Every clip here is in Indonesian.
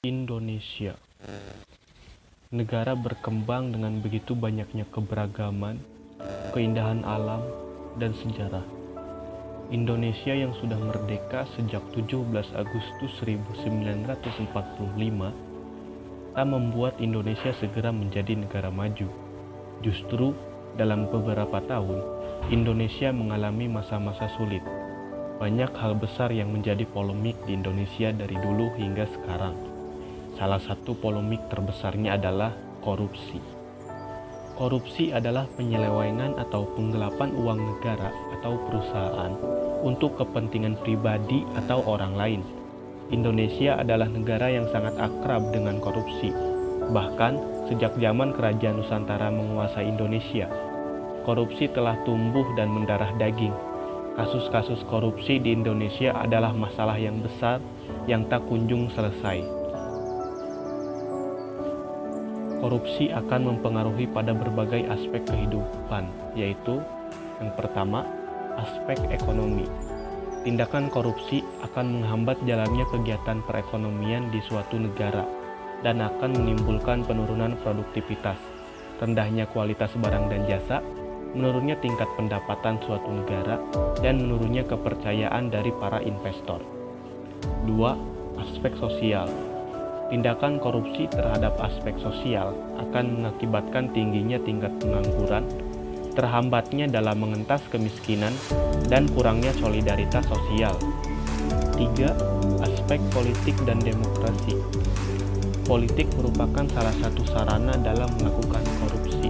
Indonesia, negara berkembang dengan begitu banyaknya keberagaman, keindahan alam, dan sejarah. Indonesia yang sudah merdeka sejak 17 Agustus 1945 tak membuat Indonesia segera menjadi negara maju. Justru dalam beberapa tahun, Indonesia mengalami masa-masa sulit. Banyak hal besar yang menjadi polemik di Indonesia dari dulu hingga sekarang. Salah satu polemik terbesarnya adalah korupsi. Korupsi adalah penyelewengan atau penggelapan uang negara atau perusahaan untuk kepentingan pribadi atau orang lain. Indonesia adalah negara yang sangat akrab dengan korupsi. Bahkan sejak zaman Kerajaan Nusantara menguasai Indonesia, korupsi telah tumbuh dan mendarah daging. Kasus-kasus korupsi di Indonesia adalah masalah yang besar yang tak kunjung selesai. Korupsi akan mempengaruhi pada berbagai aspek kehidupan, yaitu yang pertama, aspek ekonomi. Tindakan korupsi akan menghambat jalannya kegiatan perekonomian di suatu negara dan akan menimbulkan penurunan produktivitas, rendahnya kualitas barang dan jasa, menurunnya tingkat pendapatan suatu negara, dan menurunnya kepercayaan dari para investor. 2. Aspek sosial. Tindakan korupsi terhadap aspek sosial akan mengakibatkan tingginya tingkat pengangguran, terhambatnya dalam mengentas kemiskinan, dan kurangnya solidaritas sosial. 3. Aspek politik dan demokrasi. Politik merupakan salah satu sarana dalam melakukan korupsi,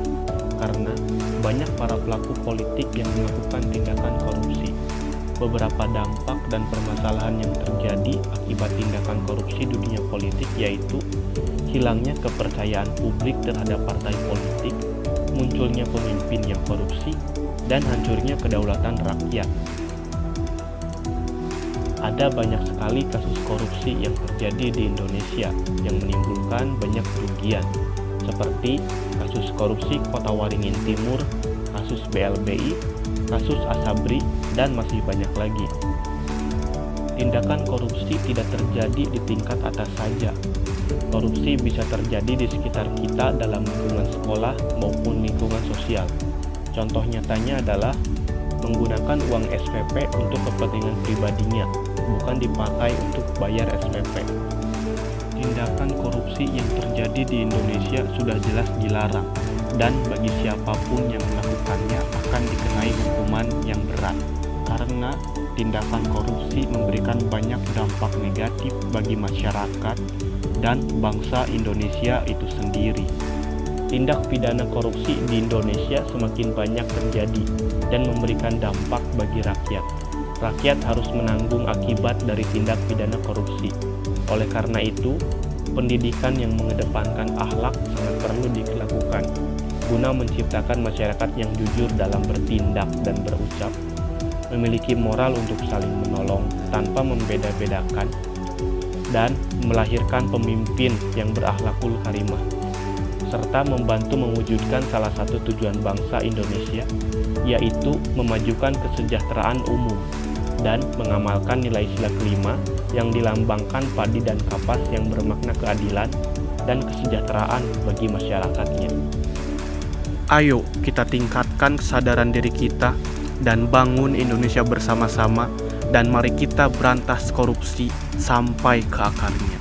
karena banyak para pelaku politik yang melakukan tindakan korupsi. Beberapa dampak dan permasalahan yang terjadi akibat tindakan korupsi di dunia politik yaitu hilangnya kepercayaan publik terhadap partai politik, munculnya pemimpin yang korupsi, dan hancurnya kedaulatan rakyat. Ada banyak sekali kasus korupsi yang terjadi di Indonesia yang menimbulkan banyak kerugian, seperti kasus korupsi Kota Waringin Timur, kasus BLBI, kasus Asabri, dan masih banyak lagi. Tindakan korupsi tidak terjadi di tingkat atas saja. Korupsi bisa terjadi di sekitar kita dalam lingkungan sekolah maupun lingkungan sosial. Contoh nyatanya adalah menggunakan uang SPP untuk kepentingan pribadinya, bukan dipakai untuk bayar SPP. Tindakan korupsi yang terjadi di Indonesia sudah jelas dilarang, dan bagi siapapun yang melakukannya akan dikenai hukuman yang berat. Karena tindakan korupsi memberikan banyak dampak negatif bagi masyarakat dan bangsa Indonesia itu sendiri. Tindak pidana korupsi di Indonesia semakin banyak terjadi dan memberikan dampak bagi rakyat. Rakyat harus menanggung akibat dari tindak pidana korupsi. Oleh karena itu, pendidikan yang mengedepankan akhlak sangat perlu dilakukan guna menciptakan masyarakat yang jujur dalam bertindak dan berucap, memiliki moral untuk saling menolong tanpa membeda-bedakan, dan melahirkan pemimpin yang berakhlakul karimah, serta membantu mewujudkan salah satu tujuan bangsa Indonesia, yaitu memajukan kesejahteraan umum dan mengamalkan nilai sila kelima yang dilambangkan padi dan kapas yang bermakna keadilan dan kesejahteraan bagi masyarakatnya. Ayo kita tingkatkan kesadaran diri kita dan bangun Indonesia bersama-sama, dan mari kita berantas korupsi sampai ke akarnya.